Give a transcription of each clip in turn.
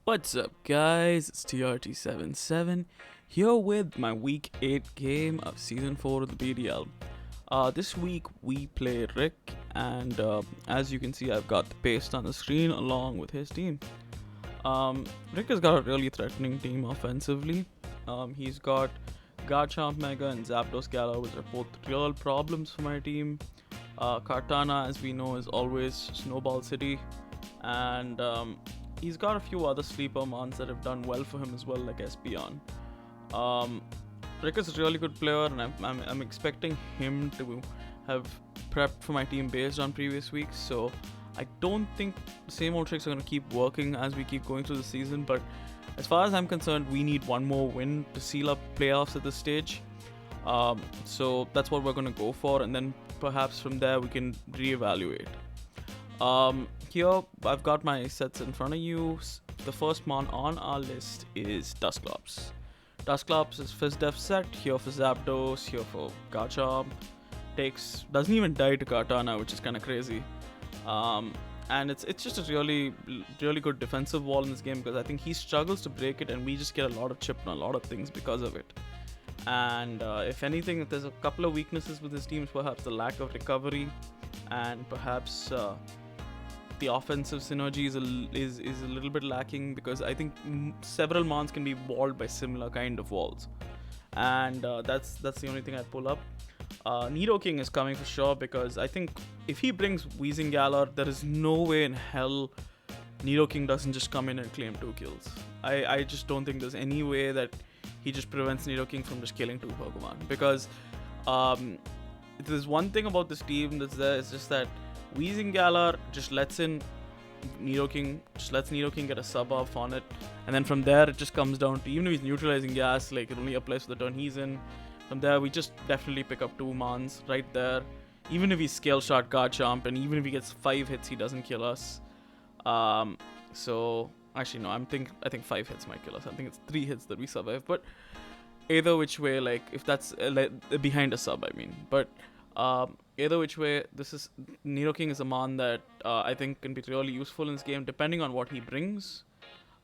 What's up, guys? It's TRT77 here with my Week 8 game of Season 4 of the BDL. This week we play Rick, and as you can see, I've got the paste on the screen along with his team. Rick has got a really threatening team offensively. He's got Garchomp Mega and Zapdos Gala, which are both real problems for my team. Kartana, as we know, is always Snowball City, and he's got a few other sleeper mons that have done well for him as well, like Espeon. Rick is a really good player, and I'm expecting him to have prepped for my team based on previous weeks, so I don't think the same old tricks are going to keep working as we keep going through the season. But as far as I'm concerned, we need one more win to seal up playoffs at this stage. So that's what we're going to go for, and then perhaps from there we can reevaluate. Here I've got my sets in front of you. The first mon on our list is Dusclops. Dusclops is Fizdef set, here for Zapdos, here for Garchomp. Doesn't even die to Kartana, which is kind of crazy. And it's just a really good defensive wall in this game, because I think he struggles to break it, and we just get a lot of chip on a lot of things because of it. And if anything, if there's a couple of weaknesses with his team, perhaps the lack of recovery, and perhaps the offensive synergy is a little bit lacking, because I think several mons can be walled by similar kind of walls, and that's the only thing I pull up. Nidoking is coming for sure, because I think if he brings Weezing Galar, there is no way in hell Nidoking doesn't just come in and claim 2 kills. I just don't think there's any way that he just prevents Nidoking from just killing 2 Pokemon, because if there's one thing about this team that's there, it's just that Weezing Galar just lets Nidoking get a sub off on it, and then from there it just comes down to, even if he's neutralizing gas, like it only applies for the turn he's in. From there we just definitely pick up 2 mons right there. Even if he scale shot Garchomp, and even if he gets 5 hits, he doesn't kill us. So actually no, I think 5 hits might kill us. I think it's 3 hits that we survive, but either which way, like if that's behind a sub, I mean, but either which way, Nidoking is a mon that I think can be really useful in this game, depending on what he brings.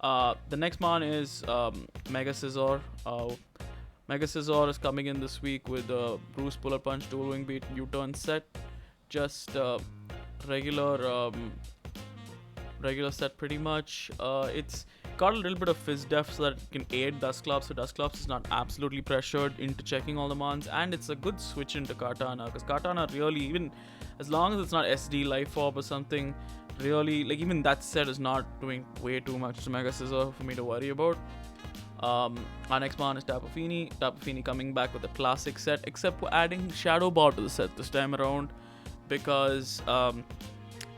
The next mon is Mega Scizor. Mega Scizor is coming in this week with Bruce Bullet Punch, Dual Wing Beat, U-Turn set. Just regular set pretty much. It's got a little bit of Fizz Def so that it can aid Dusclops, so Dusclops is not absolutely pressured into checking all the mons, and it's a good switch into Kartana, because Kartana really, even as long as it's not SD Life Orb or something, really, like even that set is not doing way too much to Mega Scizor for me to worry about. Our next mon is Tapu Fini coming back with a classic set, except we're adding Shadow Ball to the set this time around, because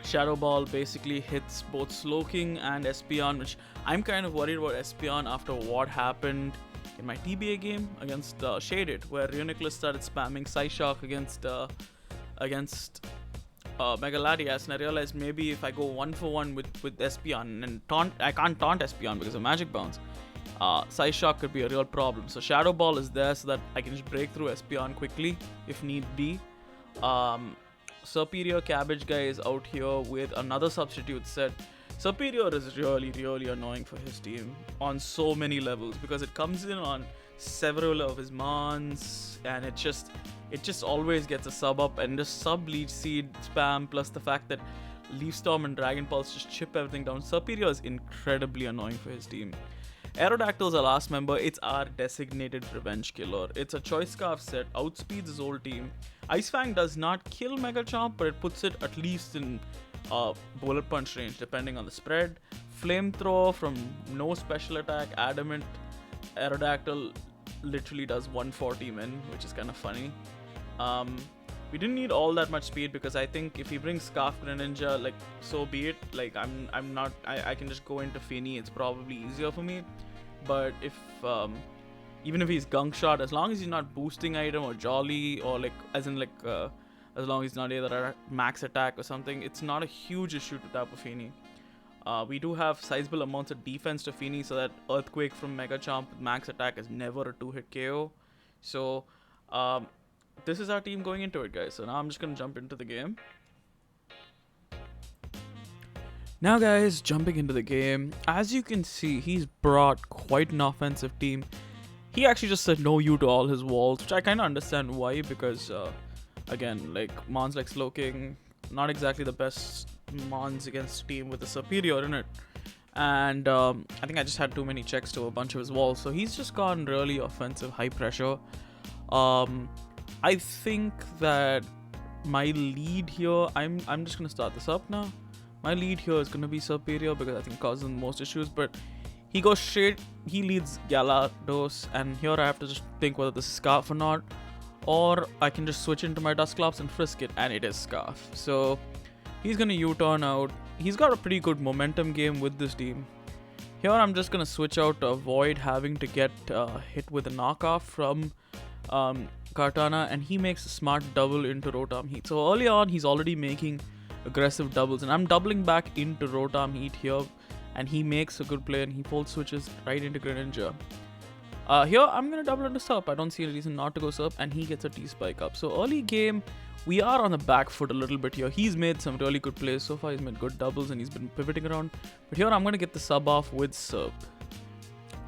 Shadow Ball basically hits both Slowking and Espeon, which I'm kind of worried about Espeon after what happened in my TBA game against Shaded, where Reuniclus started spamming Psyshock against Mega Latias, and I realized maybe if I go 1-for-1 with Espeon and I can't taunt Espeon because of Magic Bounce, Psyshock could be a real problem. So Shadow Ball is there so that I can just break through Espeon quickly if need be. Superior Cabbage Guy is out here with another substitute set. Superior is really annoying for his team on so many levels, because it comes in on several of his mons, and it just always gets a sub up, and just sub Leech Seed spam, plus the fact that Leaf Storm and Dragon Pulse just chip everything down. Superior is incredibly annoying for his team. Aerodactyl is our last member. It's our designated revenge killer. It's a Choice Scarf set, outspeeds his whole team. Ice Fang does not kill Mega Chomp, but it puts it at least in Bullet Punch range, depending on the spread. Flamethrower from no special attack, Adamant. Aerodactyl literally does 140 min, which is kind of funny. We didn't need all that much speed, because I think if he brings Scarf Greninja, like, so be it. Like I can just go into Fini. It's probably easier for me. But if even if he's Gunk Shot, as long as he's not boosting item or Jolly, or like as long as he's not either max attack or something, it's not a huge issue to Tapu Fini. We do have sizable amounts of defense to Fini, so that Earthquake from Mega Chomp with max attack is never a 2-hit KO. So this is our team going into it, guys. So now I'm just going to jump into the game. Now guys, jumping into the game, as you can see, he's brought quite an offensive team. He actually just said no you to all his walls, which I kind of understand why, because again, like Mons like Slowking, not exactly the best Mons against team with a superior in it. And I think I just had too many checks to a bunch of his walls, so he's just gone really offensive, high pressure. I think that my lead here, I'm just gonna start this up now. My lead here is gonna be superior because I think causes the most issues, but he goes straight, he leads Galados, and here I have to just think whether this is Scarf or not, or I can just switch into my Dustclops and frisk it, and it is Scarf. So he's gonna U-turn out. He's got a pretty good momentum game with this team. Here I'm just gonna switch out to avoid having to get hit with a knockoff from Kartana, and he makes a smart double into Rotom Heat. So early on he's already making aggressive doubles, and I'm doubling back into Rotom Heat here, and he makes a good play and he fold switches right into Greninja. Here I'm gonna double into Sup. I don't see a reason not to go Sup, and he gets a T-Spike up. So early game we are on the back foot a little bit here. He's made some really good plays so far. He's made good doubles and he's been pivoting around, but here I'm gonna get the sub off with Sup.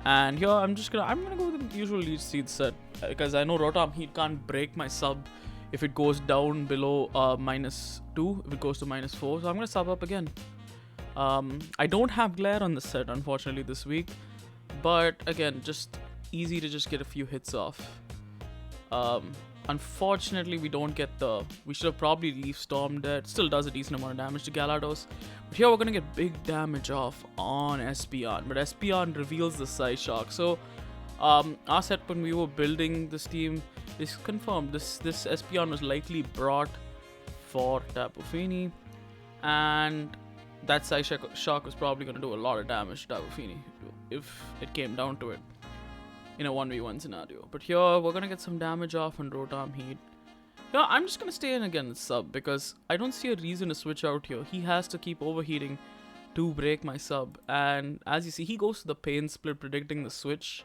And here I'm gonna go with the usual leech seed set, because I know Rotom Heat can't break my sub if it goes down below -2, if it goes to -4. So I'm gonna sub up again. I don't have glare on this set unfortunately this week, but again, just easy to just get a few hits off. Unfortunately we don't get we should have probably Leaf Storm there. It still does a decent amount of damage to Galados, but here we're gonna get big damage off on Espeon, but Espeon reveals the Psyshock. So our set when we were building this team is confirmed. This Espeon was likely brought for Tapu Fini, and that Psyshock was probably going to do a lot of damage to Tapu Fini if it came down to it in a 1v1 scenario. But here we're going to get some damage off on Rotom Heat. Here I'm just going to stay in again with sub, because I don't see a reason to switch out here. He has to keep overheating to break my sub, and as you see he goes to the pain split predicting the switch.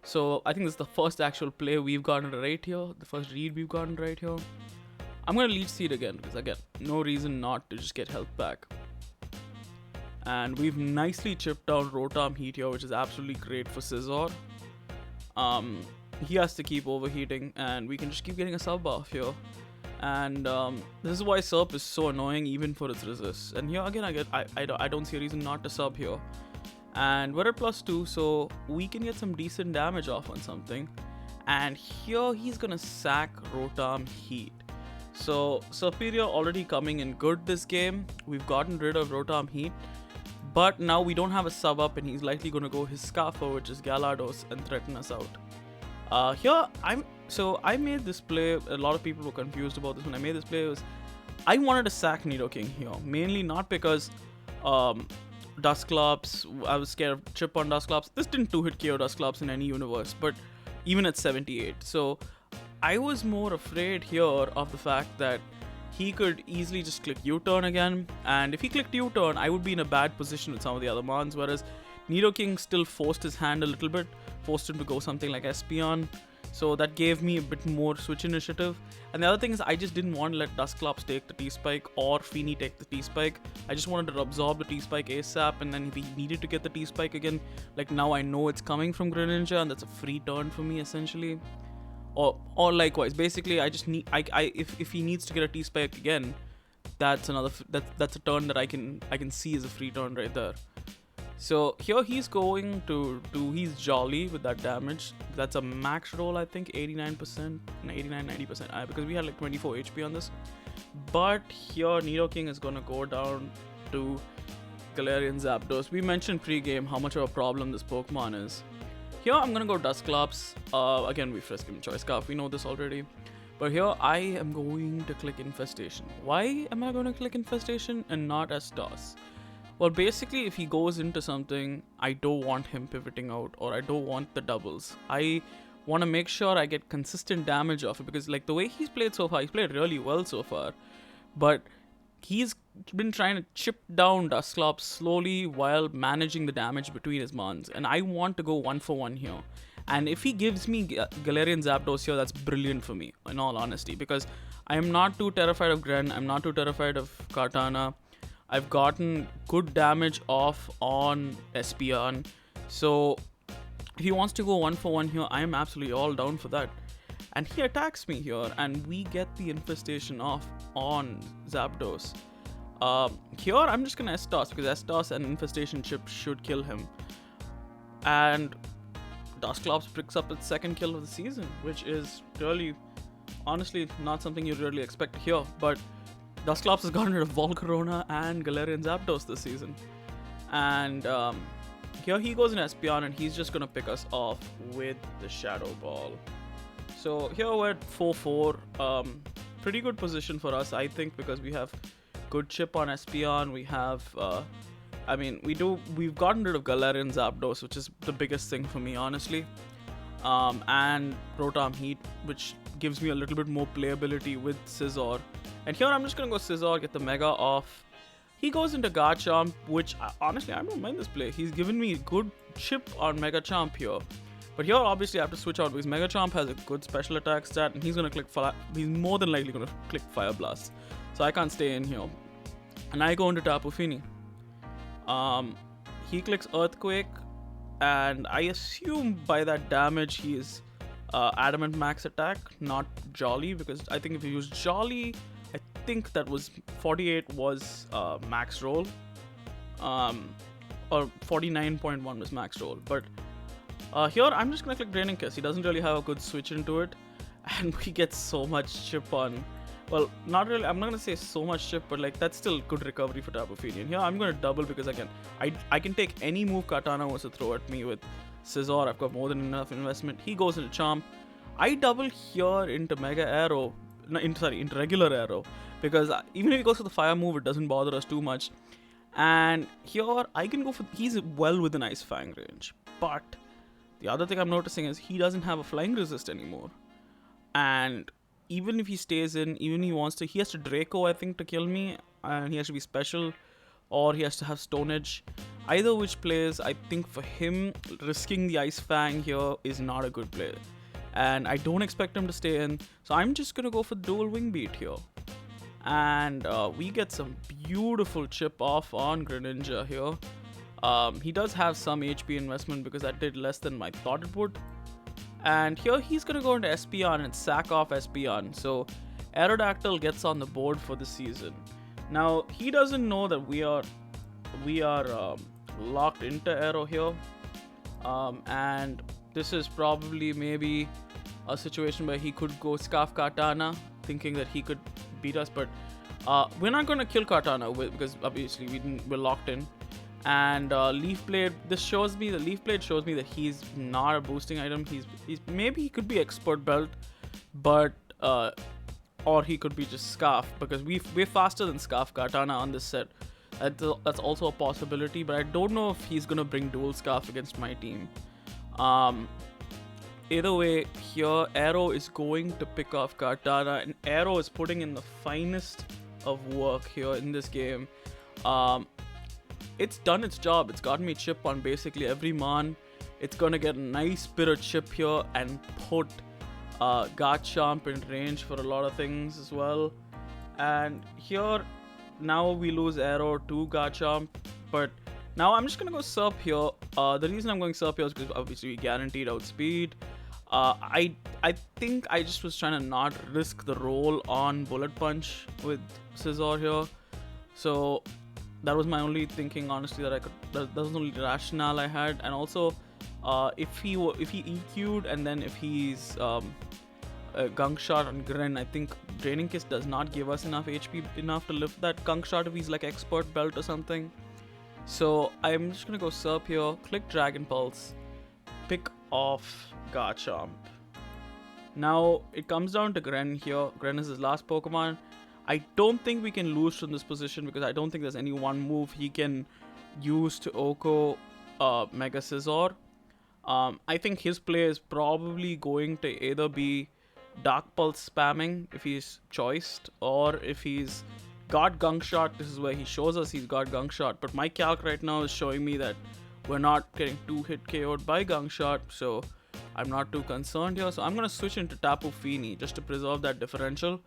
So I think this is the first actual play we've gotten right here, the first read we've gotten right here. I'm going to Leech Seed again, because again, no reason not to just get health back. And we've nicely chipped down Rotom Heat here, which is absolutely great for Scizor. He has to keep overheating, and we can just keep getting a sub off here. And this is why Serp is so annoying even for its resist. And here again, I don't see a reason not to sub here. And we're at +2, so we can get some decent damage off on something. And here he's gonna sack Rotom Heat. So Superior already coming in good this game. We've gotten rid of Rotom Heat, but now we don't have a sub up, and he's likely gonna go his Scarfer, which is Galados, and threaten us out. Here I made this play. A lot of people were confused about this when I made this play. I wanted to sack Nidoking here, mainly not because Dustclops, I was scared of chip on Dustclops. This didn't 2-hit KO Dustclops in any universe, but even at 78. So I was more afraid here of the fact that he could easily just click U-turn again, and if he clicked U-turn, I would be in a bad position with some of the other Mons, whereas Nidoking still forced his hand a little bit, forced him to go something like Espeon. So that gave me a bit more switch initiative. And the other thing is, I just didn't want to let Dustclops take the T-Spike or Fini take the T-Spike. I just wanted to absorb the T-Spike ASAP, and then if he needed to get the T-Spike again, like now I know it's coming from Greninja, and that's a free turn for me essentially. Or likewise, basically I just need if he needs to get a T-Spike again, that's that's a turn that I can see as a free turn right there. So here he's going to he's jolly with that damage. That's a max roll, I think 89%, 89-90%, because we had like 24 HP on this. But here Nidoking is gonna go down to Galarian Zapdos. We mentioned pre-game how much of a problem this Pokemon is. Here I'm gonna go Dustclops. Again, we frisk him Choice Scarf, we know this already. But here I am going to click Infestation. Why am I going to click Infestation and not as Toss? Well, basically, if he goes into something, I don't want him pivoting out, or I don't want the doubles. I want to make sure I get consistent damage off it, because like the way he's played so far, he's played really well so far. But he's been trying to chip down Dustclops slowly while managing the damage between his Mons. And I want to go 1-for-1 here. And if he gives me Galarian Zapdos here, that's brilliant for me, in all honesty, because I am not too terrified of Gren, I'm not too terrified of Kartana. I've gotten good damage off on Espion. So if he wants to go 1-for-1 here, I am absolutely all down for that. And he attacks me here, and we get the infestation off on Zapdos. Here, I'm just gonna S-Toss, because S-Toss and infestation chip should kill him. And Dusclops picks up its second kill of the season, which is really, honestly, not something you really expect to hear. But Dusclops has gotten rid of Volcarona and Galarian Zapdos this season. And here he goes in Espion, and he's just gonna pick us off with the Shadow Ball. So here we're at 4-4. Pretty good position for us, I think, because we have good chip on Espion. We have, we've gotten rid of Galarian Zapdos, which is the biggest thing for me, honestly. And Rotom Heat, which gives me a little bit more playability with Scizor. And here I'm just gonna go Scizor, get the Mega off. He goes into Garchomp, which honestly I don't mind this play. He's given me good chip on Mega Chomp here. But here, obviously, I have to switch out because Mega Chomp has a good special attack stat, and he's more than likely gonna click Fire Blast. So I can't stay in here. And I go into Tapu Fini. He clicks Earthquake, and I assume by that damage he is Adamant Max Attack, not Jolly, because I think if you use Jolly, I think that was 48 was max roll, or 49.1 was max roll, but. Here, I'm just gonna click Draining Kiss. He doesn't really have a good switch into it, and we get so much chip on. Well, not really. I'm not gonna say so much chip, but like that's still good recovery for Tapu Fini. And here, I'm gonna double because I can take any move Katana wants to throw at me with Scizor. I've got more than enough investment. He goes into Chomp. I double here into Mega Arrow, into regular Arrow, because even if he goes for the Fire move, it doesn't bother us too much. And here, I can go for. He's well within Ice Fang range, but the other thing I'm noticing is he doesn't have a flying resist anymore. And even if he stays in, even if he wants to, he has to Draco, I think, to kill me. And he has to be special, or he has to have Stone Edge. Either which plays, I think for him, risking the Ice Fang here is not a good play. And I don't expect him to stay in. So I'm just going to go for dual Wing Beat here. And we get some beautiful chip off on Greninja here. He does have some HP investment because that did less than I thought it would. And here he's going to go into Espion and sack off Espion. So Aerodactyl gets on the board for the season. Now, he doesn't know that we are locked into Aero here. And this is probably maybe a situation where he could go Scarf Katana, thinking that he could beat us. But we're not going to kill Katana because obviously we're locked in. And Leaf Blade, Leaf Blade shows me that he's not a boosting item. He's maybe he could be Expert Belt, but or he could be just Scarf, because we're faster than Scarf Katana on this set. That's also a possibility, but I don't know if he's gonna bring dual Scarf against my team. Either way, here Aero is going to pick off Katana, and Aero is putting in the finest of work here in this game. It's done its job. It's gotten me chip on basically every Mon. It's gonna get a nice bit of chip here and put Garchomp in range for a lot of things as well. And here, now we lose Aero to Garchomp, but now I'm just gonna go Serp here. The reason I'm going Serp here is because obviously we guaranteed outspeed. I think I just was trying to not risk the roll on Bullet Punch with Scizor here. So that was my only thinking, honestly, that was the only rationale I had. And also, if he EQ'd and then if he's a Gunk Shot on Gren, I think Draining Kiss does not give us enough HP enough to lift that Gunk Shot if he's like Expert Belt or something. So I'm just gonna go Serp here, click Dragon Pulse, pick off Garchomp. Now it comes down to Gren here. Gren is his last Pokemon. I don't think we can lose from this position because I don't think there's any one move he can use to OHKO Mega Scizor. I think his play is probably going to either be Dark Pulse spamming if he's choiced, or if he's got Gunk Shot. This is where he shows us he's got Gunk Shot, but my calc right now is showing me that we're not getting 2-hit KO'd by Gunk Shot, so I'm not too concerned here. So I'm going to switch into Tapu Fini just to preserve that differential.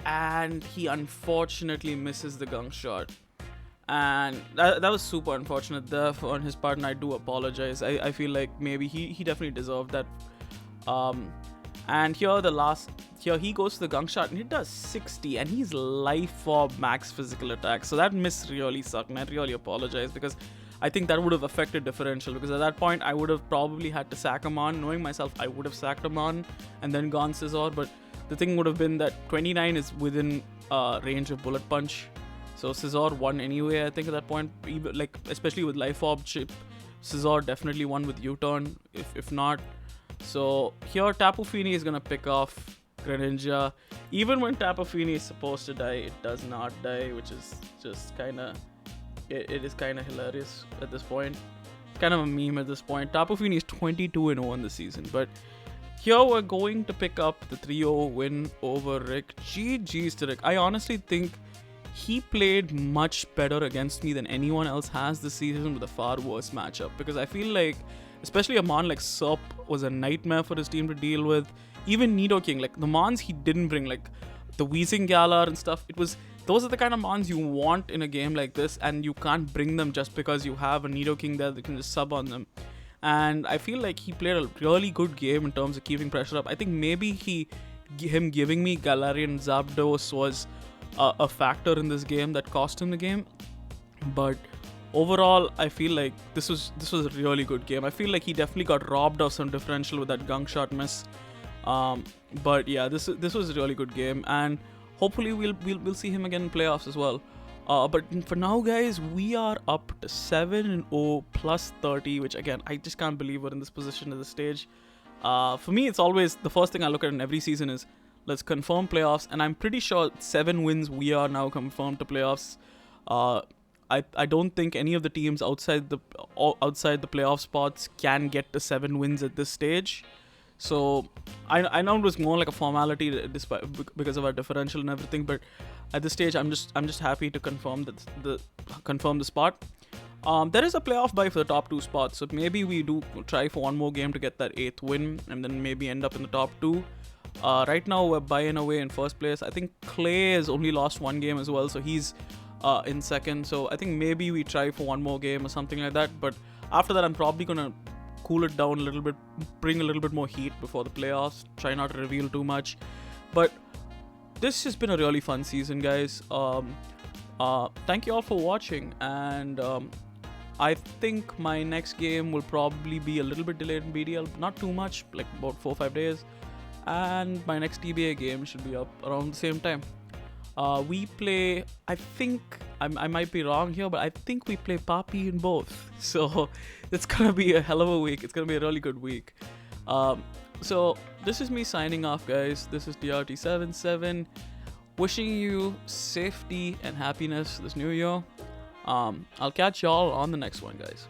And he unfortunately misses the Gunk Shot. and that was super unfortunate there on his part, and I do apologize. I feel like maybe he definitely deserved that. And here he goes to the gunk shot and he does 60, and he's life for max physical attack. So that miss really sucked, and I really apologize, because I think that would have affected differential, because at that point I would have probably had to sack him on. Knowing myself, I would have sacked him on and then gone Scizor, but the thing would have been that 29 is within range of bullet punch. So Scizor won anyway, I think, at that point. Even, like, especially with life orb chip, Scizor definitely won with U-turn, if not. So here Tapu Fini is gonna pick off Greninja. Even when Tapu Fini is supposed to die, it does not die, which is just kinda, it is kinda hilarious at this point. It's kind of a meme at this point. Tapu Fini is 22-0 in the season, but here we're going to pick up the 3-0 win over Rick. GG's to Rick. I honestly think he played much better against me than anyone else has this season, with a far worse matchup, because I feel like, especially a mon like Serp was a nightmare for his team to deal with. Even Nidoking, like the mons he didn't bring, like the Weezing Galar and stuff, those are the kind of mons you want in a game like this, and you can't bring them just because you have a Nidoking there that can just sub on them. And I feel like he played a really good game in terms of keeping pressure up. I think maybe him giving me Galarian Zapdos was a factor in this game that cost him the game. But overall, I feel like this was a really good game. I feel like he definitely got robbed of some differential with that gunk shot miss. But yeah, this was a really good game, and hopefully we'll see him again in playoffs as well. But for now, guys, we are up to 7-0 plus 30, which again, I just can't believe we're in this position at this stage. For me, it's always the first thing I look at in every season is, let's confirm playoffs, and I'm pretty sure 7 wins we are now confirmed to playoffs. I don't think any of the teams outside the playoff spots can get to 7 wins at this stage. So I know it was more like a formality because of our differential and everything, but at this stage I'm just happy to confirm the spot. There is a playoff bye for the top 2 spots, so maybe we do try for one more game to get that 8th win, and then maybe end up in the top 2. Right now we're buying away in first place. I think Clay has only lost 1 game as well, so he's in second. So I think maybe we try for one more game or something like that. But after that, I'm probably gonna cool it down a little bit, bring a little bit more heat before the playoffs. Try not to reveal too much. But this has been a really fun season, guys. Thank you all for watching, and I think my next game will probably be a little bit delayed in BDL, not too much, like about 4 or 5 days. And my next TBA game should be up around the same time. We play, I think, I might be wrong here, but I think we play Papi in both. So it's gonna be a hell of a week. It's gonna be a really good week. So this is me signing off, guys. This is DRT77, wishing you safety and happiness this new year. I'll catch y'all on the next one, guys.